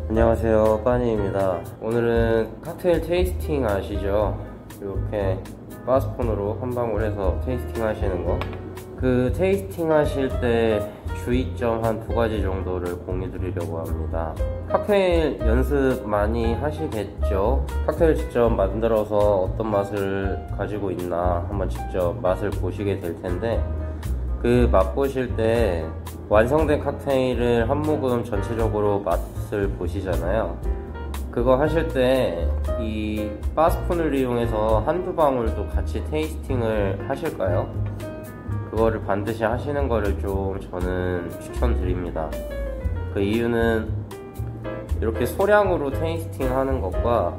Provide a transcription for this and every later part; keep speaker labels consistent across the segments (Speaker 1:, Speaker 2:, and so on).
Speaker 1: 안녕하세요, 빠니입니다. 오늘은 칵테일 테이스팅 아시죠? 이렇게 바스폰으로 한 방울 해서 테이스팅 하시는 거. 그 테이스팅 하실 때 주의점 한 2가지 정도를 공유 드리려고 합니다. 칵테일 연습 많이 하시겠죠? 칵테일 직접 만들어서 어떤 맛을 가지고 있나 한번 직접 맛을 보시게 될 텐데, 그 맛보실 때 완성된 칵테일을 한 모금 전체적으로 맛을 보시잖아요. 그거 하실 때 이 바스푼을 이용해서 한두 방울도 같이 테이스팅을 하실까요? 그거를 반드시 하시는 거를 좀 저는 추천드립니다. 그 이유는 이렇게 소량으로 테이스팅 하는 것과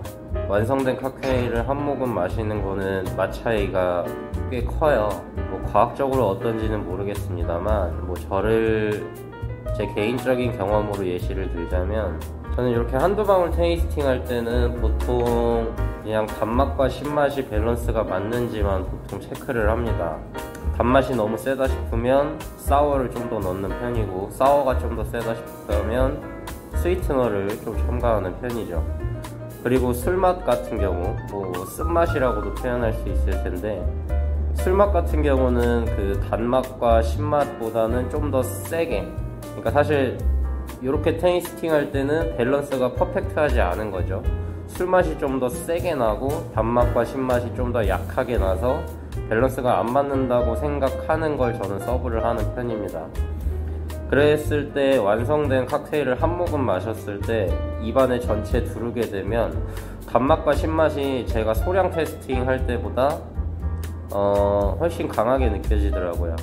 Speaker 1: 완성된 칵테일을 한 모금 마시는 거는 맛 차이가 꽤 커요. 뭐 과학적으로 어떤지는 모르겠습니다만, 제 개인적인 경험으로 예시를 들자면, 저는 이렇게 한두 방울 테이스팅 할 때는 보통 그냥 단맛과 신맛이 밸런스가 맞는지만 보통 체크를 합니다. 단맛이 너무 세다 싶으면 사워를 좀 더 넣는 편이고, 사워가 좀 더 세다 싶다면 스위트너를 좀 첨가하는 편이죠. 그리고 술맛 같은 경우, 쓴맛이라고도 표현할 수 있을 텐데, 술맛 같은 경우는 그 단맛과 신맛보다는 좀 더 세게, 그러니까 사실 이렇게 테이스팅 할 때는 밸런스가 퍼펙트하지 않은 거죠. 술맛이 좀 더 세게 나고 단맛과 신맛이 좀 더 약하게 나서 밸런스가 안 맞는다고 생각하는 걸 저는 서브를 하는 편입니다. 그랬을 때 완성된 칵테일을 한 모금 마셨을 때 입안에 전체 두르게 되면 단맛과 신맛이 제가 소량 테이스팅 할 때보다 훨씬 강하게 느껴지더라고요.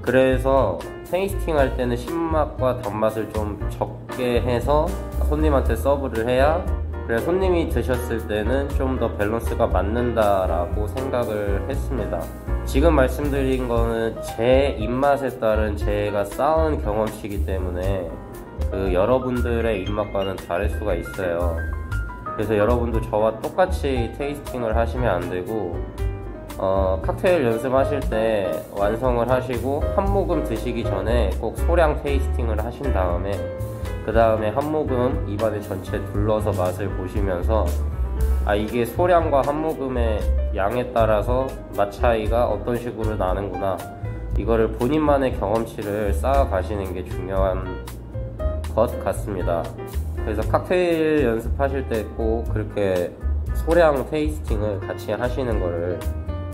Speaker 1: 그래서 테이스팅 할 때는 신맛과 단맛을 좀 적게 해서 손님한테 서브를 해야, 그래 손님이 드셨을 때는 좀 더 밸런스가 맞는다라고 생각을 했습니다. 지금 말씀드린 거는 제 입맛에 따른 제가 쌓은 경험치이기 때문에 여러분들의 입맛과는 다를 수가 있어요. 그래서 여러분도 저와 똑같이 테이스팅을 하시면 안 되고, 칵테일 연습하실 때 완성을 하시고 한 모금 드시기 전에 꼭 소량 테이스팅을 하신 다음에 그 다음에 한 모금 입안에 전체 둘러서 맛을 보시면서, 이게 소량과 한 모금의 양에 따라서 맛 차이가 어떤 식으로 나는구나, 이거를 본인만의 경험치를 쌓아 가시는 게 중요한 것 같습니다. 그래서 칵테일 연습하실 때 꼭 그렇게 소량 테이스팅을 같이 하시는 거를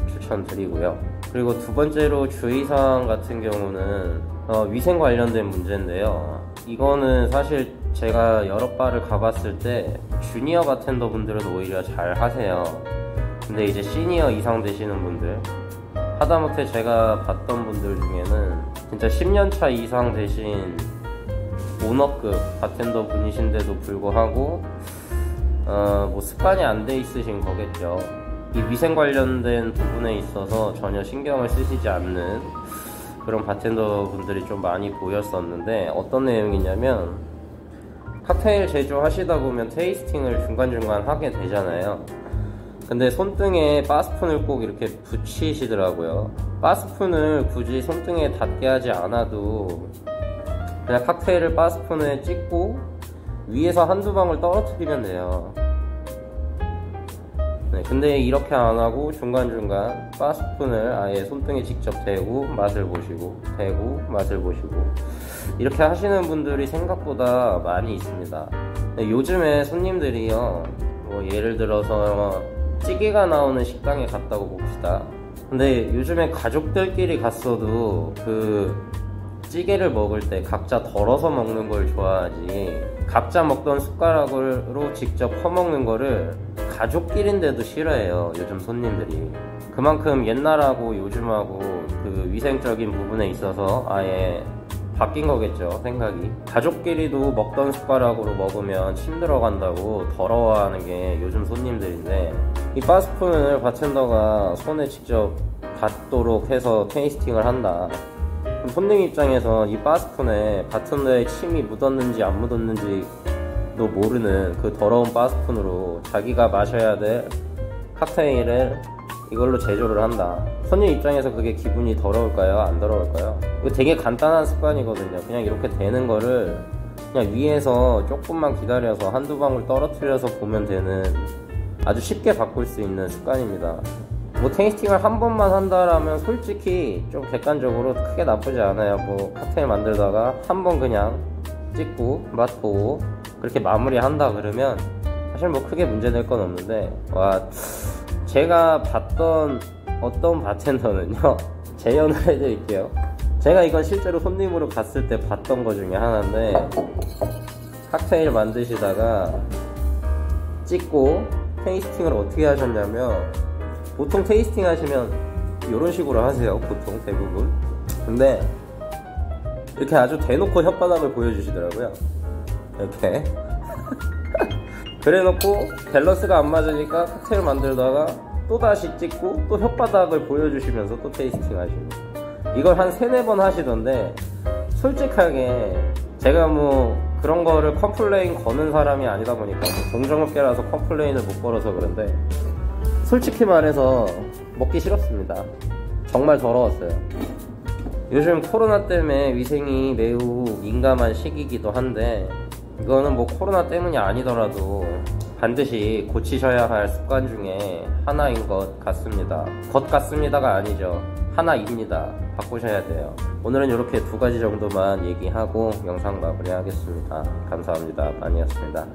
Speaker 1: 추천드리고요. 그리고 2번째로 주의사항 같은 경우는 위생 관련된 문제인데요. 이거는 사실 제가 여러 바를 가봤을 때 주니어 바텐더 분들은 오히려 잘 하세요. 근데 이제 시니어 이상 되시는 분들, 하다못해 제가 봤던 분들 중에는 진짜 10년차 이상 되신 오너급 바텐더 분이신데도 불구하고 습관이 안 돼 있으신 거겠죠. 이 위생 관련된 부분에 있어서 전혀 신경을 쓰시지 않는 그런 바텐더 분들이 좀 많이 보였었는데, 어떤 내용이냐면, 칵테일 제조하시다 보면 테이스팅을 중간중간 하게 되잖아요. 근데 손등에 바스푼을 꼭 이렇게 붙이시더라고요. 바스푼을 굳이 손등에 닿게 하지 않아도 그냥 칵테일을 바스푼에 찍고 위에서 한두 방울 떨어뜨리면 돼요. 근데 이렇게 안 하고 중간중간 바스푼을 아예 손등에 직접 대고 맛을 보시고, 대고 맛을 보시고, 이렇게 하시는 분들이 생각보다 많이 있습니다. 요즘에 손님들이요, 예를 들어서 찌개가 나오는 식당에 갔다고 봅시다. 근데 요즘에 가족들끼리 갔어도 찌개를 먹을 때 각자 덜어서 먹는 걸 좋아하지, 각자 먹던 숟가락으로 직접 퍼먹는 거를 가족끼리인데도 싫어해요, 요즘 손님들이. 그만큼 옛날하고 요즘하고 위생적인 부분에 있어서 아예 바뀐 거겠죠, 생각이. 가족끼리도 먹던 숟가락으로 먹으면 침 들어간다고 더러워하는 게 요즘 손님들인데, 이 바스푼을 바텐더가 손에 직접 닿도록 해서 테이스팅을 한다. 그럼 손님 입장에서 이 바스푼에 바텐더의 침이 묻었는지 안 묻었는지도 모르는 그 더러운 바스푼으로 자기가 마셔야 될 칵테일을 이걸로 제조를 한다. 손님 입장에서 그게 기분이 더러울까요? 안 더러울까요? 이거 되게 간단한 습관이거든요. 그냥 이렇게 되는 거를 그냥 위에서 조금만 기다려서 한두 방울 떨어뜨려서 보면 되는 아주 쉽게 바꿀 수 있는 습관입니다. 뭐 테이스팅을 한 번만 한다라면 솔직히 좀 객관적으로 크게 나쁘지 않아요. 뭐 칵테일 만들다가 한 번 그냥 찍고 맛보고 그렇게 마무리한다 그러면 사실 뭐 크게 문제될 건 없는데, 와, 제가 봤던 어떤 바텐더는요 재연을 해드릴게요. 제가 이건 실제로 손님으로 갔을 때 봤던 거 중에 하나인데, 칵테일 만드시다가 찍고 테이스팅을 어떻게 하셨냐면, 보통 테이스팅 하시면 이런 식으로 하세요, 보통 대부분. 근데 이렇게 아주 대놓고 혓바닥을 보여주시더라고요. 이렇게 그래 놓고 밸런스가 안 맞으니까 칵테일 만들다가 또 다시 찍고 또 혓바닥을 보여주시면서 또 테이스팅 하시고, 이걸 한 3-4번 하시던데, 솔직하게 제가 뭐 그런 거를 컴플레인 거는 사람이 아니다 보니까, 동종업계라서 컴플레인을 못 걸어서 그런데, 솔직히 말해서 먹기 싫었습니다. 정말 더러웠어요. 요즘 코로나 때문에 위생이 매우 민감한 시기이기도 한데, 이거는 뭐 코로나 때문이 아니더라도 반드시 고치셔야 할 습관 중에 하나인 것 같습니다. 것 같습니다가 아니죠, 하나입니다. 바꾸셔야 돼요. 오늘은 이렇게 2가지 정도만 얘기하고 영상 마무리하겠습니다. 감사합니다. 많이였습니다.